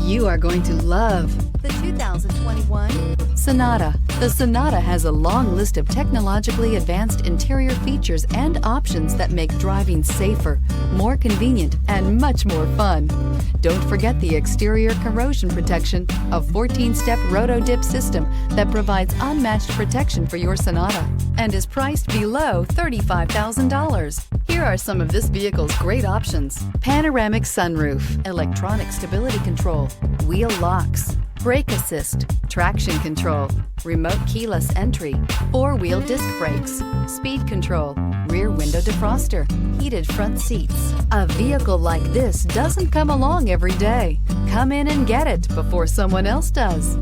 You are going to love the 2021 Sonata. The Sonata has a long list of technologically advanced interior features and options that make driving safer, more convenient, and much more fun. Don't forget the exterior corrosion protection, a 14-step roto-dip system that provides unmatched protection for your Sonata and is priced below $35,000. Here are some of this vehicle's great options: panoramic sunroof, electronic stability control, wheel locks, brake assist, traction control, remote keyless entry, four-wheel disc brakes, speed control, rear window defroster, heated front seats. A vehicle like this doesn't come along every day. Come in and get it before someone else does.